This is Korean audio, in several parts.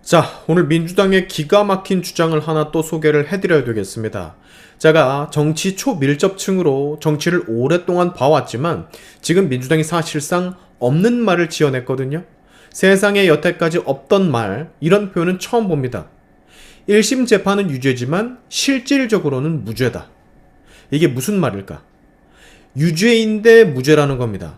자, 오늘 민주당의 기가 막힌 주장을 하나 또 소개를 해드려야 되겠습니다. 제가 정치 초밀접층으로 정치를 오랫동안 봐왔지만 지금 민주당이 사실상 없는 말을 지어냈거든요. 세상에 여태까지 없던 말, 이런 표현은 처음 봅니다. 1심 재판은 유죄지만 실질적으로는 무죄다. 이게 무슨 말일까? 유죄인데 무죄라는 겁니다.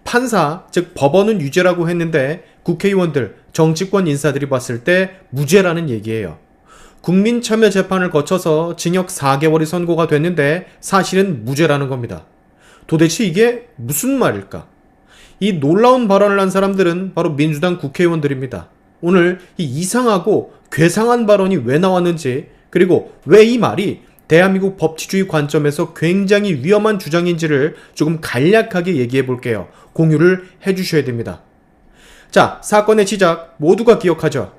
판사, 즉 법원은 유죄라고 했는데 국회의원들, 정치권 인사들이 봤을 때 무죄라는 얘기예요. 국민참여재판을 거쳐서 징역 4개월이 선고가 됐는데 사실은 무죄라는 겁니다. 도대체 이게 무슨 말일까? 이 놀라운 발언을 한 사람들은 바로 민주당 국회의원들입니다. 오늘 이 이상하고 괴상한 발언이 왜 나왔는지, 그리고 왜 이 말이 대한민국 법치주의 관점에서 굉장히 위험한 주장인지를 조금 간략하게 얘기해 볼게요. 공유를 해주셔야 됩니다. 자, 사건의 시작 모두가 기억하죠.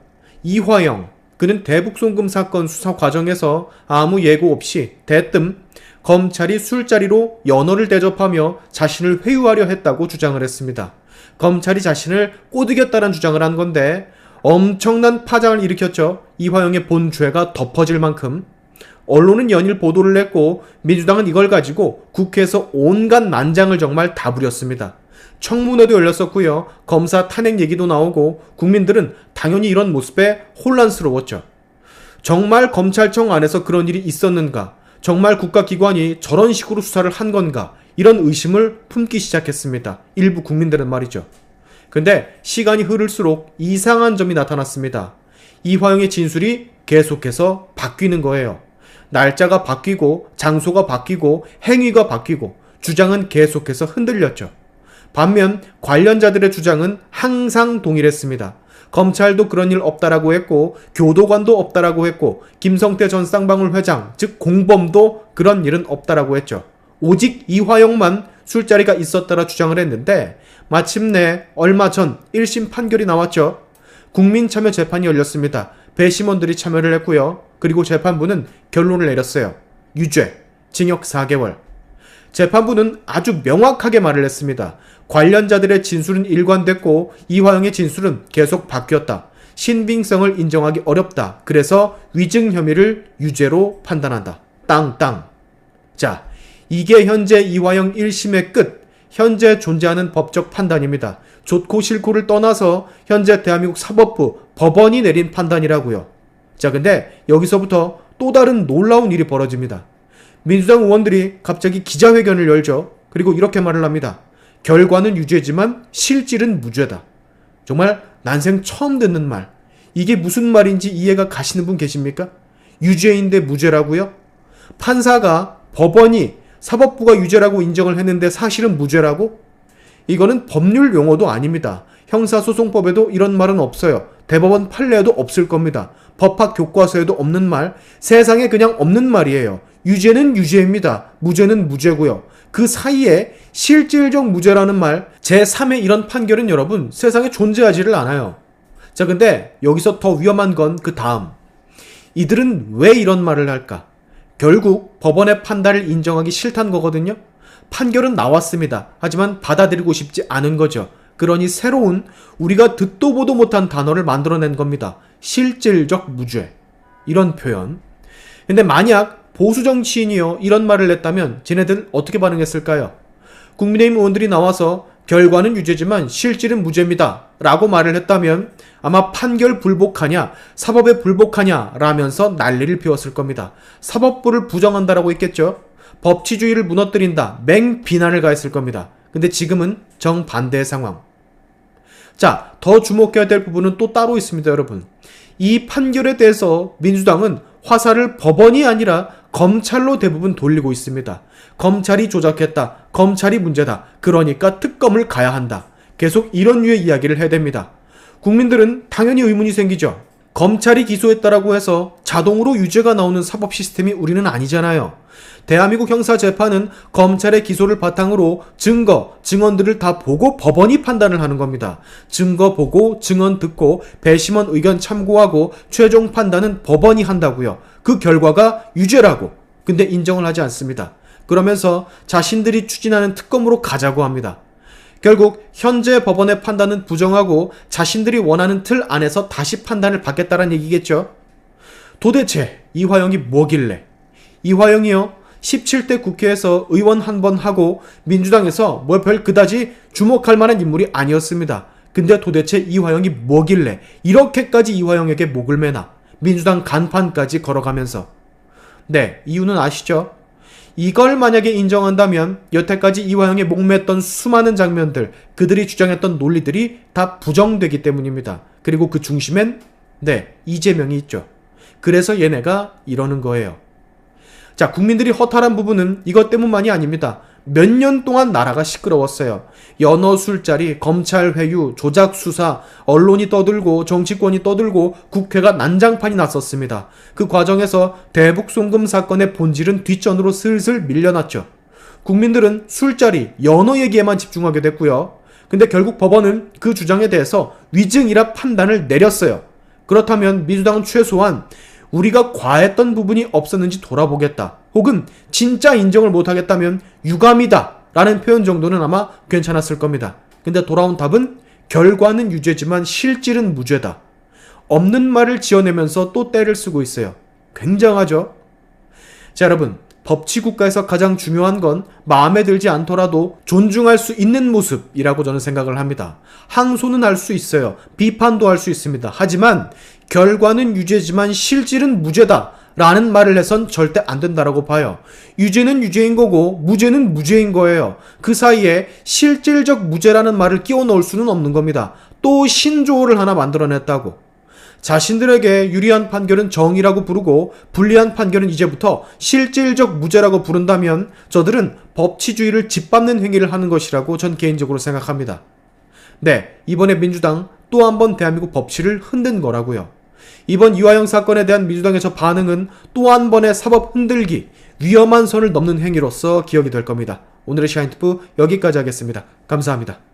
이화영, 그는 대북송금 사건 수사 과정에서 아무 예고 없이 대뜸 검찰이 술자리로 연어를 대접하며 자신을 회유하려 했다고 주장을 했습니다. 검찰이 자신을 꼬드겼다는 주장을 한 건데 엄청난 파장을 일으켰죠. 이화영의 본 죄가 덮어질 만큼. 언론은 연일 보도를 했고 민주당은 이걸 가지고 국회에서 온갖 난장을 정말 다 부렸습니다. 청문회도 열렸었고요. 검사 탄핵 얘기도 나오고 국민들은 당연히 이런 모습에 혼란스러웠죠. 정말 검찰청 안에서 그런 일이 있었는가? 정말 국가기관이 저런 식으로 수사를 한 건가? 이런 의심을 품기 시작했습니다. 일부 국민들은 말이죠. 근데 시간이 흐를수록 이상한 점이 나타났습니다. 이화영의 진술이 계속해서 바뀌는 거예요. 날짜가 바뀌고 장소가 바뀌고 행위가 바뀌고 주장은 계속해서 흔들렸죠. 반면 관련자들의 주장은 항상 동일했습니다. 검찰도 그런 일 없다라고 했고 교도관도 없다라고 했고 김성태 전 쌍방울 회장 즉 공범도 그런 일은 없다라고 했죠. 오직 이화영만 술자리가 있었다라 주장을 했는데 마침내 얼마 전 1심 판결이 나왔죠. 국민참여재판이 열렸습니다. 배심원들이 참여를 했고요. 그리고 재판부는 결론을 내렸어요. 유죄, 징역 4개월. 재판부는 아주 명확하게 말을 했습니다. 관련자들의 진술은 일관됐고 이화영의 진술은 계속 바뀌었다. 신빙성을 인정하기 어렵다. 그래서 위증 혐의를 유죄로 판단한다. 땅땅. 자, 이게 현재 이화영 1심의 끝, 현재 존재하는 법적 판단입니다. 좋고 싫고를 떠나서 현재 대한민국 사법부, 법원이 내린 판단이라고요. 자, 근데 여기서부터 또 다른 놀라운 일이 벌어집니다. 민주당 의원들이 갑자기 기자회견을 열죠. 그리고 이렇게 말을 합니다. 결과는 유죄지만 실질은 무죄다. 정말 난생 처음 듣는 말. 이게 무슨 말인지 이해가 가시는 분 계십니까? 유죄인데 무죄라고요? 판사가, 법원이, 사법부가 유죄라고 인정을 했는데 사실은 무죄라고? 이거는 법률 용어도 아닙니다. 형사소송법에도 이런 말은 없어요. 대법원 판례에도 없을 겁니다. 법학 교과서에도 없는 말, 세상에 그냥 없는 말이에요. 유죄는 유죄입니다. 무죄는 무죄고요. 그 사이에 실질적 무죄라는 말, 제3의 이런 판결은 여러분 세상에 존재하지를 않아요. 자, 근데 여기서 더 위험한 건 그 다음. 이들은 왜 이런 말을 할까? 결국 법원의 판단을 인정하기 싫다는 거거든요. 판결은 나왔습니다. 하지만 받아들이고 싶지 않은 거죠. 그러니 새로운 우리가 듣도 보도 못한 단어를 만들어낸 겁니다. 실질적 무죄. 이런 표현. 근데 만약 보수 정치인이요 이런 말을 냈다면 쟤네들 어떻게 반응했을까요? 국민의힘 의원들이 나와서 결과는 유죄지만 실질은 무죄입니다 라고 말을 했다면 아마 판결 불복하냐 사법에 불복하냐 라면서 난리를 피웠을 겁니다. 사법부를 부정한다라고 했겠죠. 법치주의를 무너뜨린다 맹 비난을 가했을 겁니다. 근데 지금은 정반대의 상황. 자, 더 주목해야 될 부분은 또 따로 있습니다, 여러분. 이 판결에 대해서 민주당은 화살을 법원이 아니라 검찰로 대부분 돌리고 있습니다. 검찰이 조작했다. 검찰이 문제다. 그러니까 특검을 가야 한다. 계속 이런 류의 이야기를 해댑니다. 국민들은 당연히 의문이 생기죠. 검찰이 기소했다라고 해서 자동으로 유죄가 나오는 사법 시스템이 우리는 아니잖아요. 대한민국 형사재판은 검찰의 기소를 바탕으로 증거, 증언들을 다 보고 법원이 판단을 하는 겁니다. 증거 보고 증언 듣고 배심원 의견 참고하고 최종 판단은 법원이 한다고요. 그 결과가 유죄라고. 근데 인정을 하지 않습니다. 그러면서 자신들이 추진하는 특검으로 가자고 합니다. 결국 현재 법원의 판단은 부정하고 자신들이 원하는 틀 안에서 다시 판단을 받겠다는 얘기겠죠. 도대체 이화영이 뭐길래? 이화영이요, 17대 국회에서 의원 한 번 하고 민주당에서 뭐 별 그다지 주목할 만한 인물이 아니었습니다. 근데 도대체 이화영이 뭐길래 이렇게까지 이화영에게 목을 매나 민주당 간판까지 걸어가면서. 네, 이유는 아시죠? 이걸 만약에 인정한다면 여태까지 이화영에 목맸던 수많은 장면들, 그들이 주장했던 논리들이 다 부정되기 때문입니다. 그리고 그 중심엔 이재명이 있죠. 그래서 얘네가 이러는 거예요. 자, 국민들이 허탈한 부분은 이것 때문만이 아닙니다. 몇 년 동안 나라가 시끄러웠어요. 연어 술자리, 검찰 회유, 조작 수사, 언론이 떠들고 정치권이 떠들고 국회가 난장판이 났었습니다. 그 과정에서 대북 송금 사건의 본질은 뒷전으로 슬슬 밀려났죠. 국민들은 술자리, 연어 얘기에만 집중하게 됐고요. 근데 결국 법원은 그 주장에 대해서 위증이라 판단을 내렸어요. 그렇다면 민주당은 최소한 우리가 과했던 부분이 없었는지 돌아보겠다, 혹은 진짜 인정을 못하겠다면 유감이다 라는 표현 정도는 아마 괜찮았을 겁니다. 근데 돌아온 답은 결과는 유죄지만 실질은 무죄다. 없는 말을 지어내면서 또 때를 쓰고 있어요. 굉장하죠? 자, 여러분, 법치국가에서 가장 중요한 건 마음에 들지 않더라도 존중할 수 있는 모습이라고 저는 생각을 합니다. 항소는 할 수 있어요. 비판도 할 수 있습니다. 하지만 결과는 유죄지만 실질은 무죄다 라는 말을 해선 절대 안 된다라고 봐요. 유죄는 유죄인 거고 무죄는 무죄인 거예요. 그 사이에 실질적 무죄라는 말을 끼워 넣을 수는 없는 겁니다. 또 신조어를 하나 만들어냈다고. 자신들에게 유리한 판결은 정의라고 부르고 불리한 판결은 이제부터 실질적 무죄라고 부른다면 저들은 법치주의를 짓밟는 행위를 하는 것이라고 전 개인적으로 생각합니다. 네, 이번에 민주당 또 한 번 대한민국 법치를 흔든 거라고요. 이번 이화영 사건에 대한 민주당의 저 반응은 또 한 번의 사법 흔들기, 위험한 선을 넘는 행위로서 기억이 될 겁니다. 오늘의 샤인트프 여기까지 하겠습니다. 감사합니다.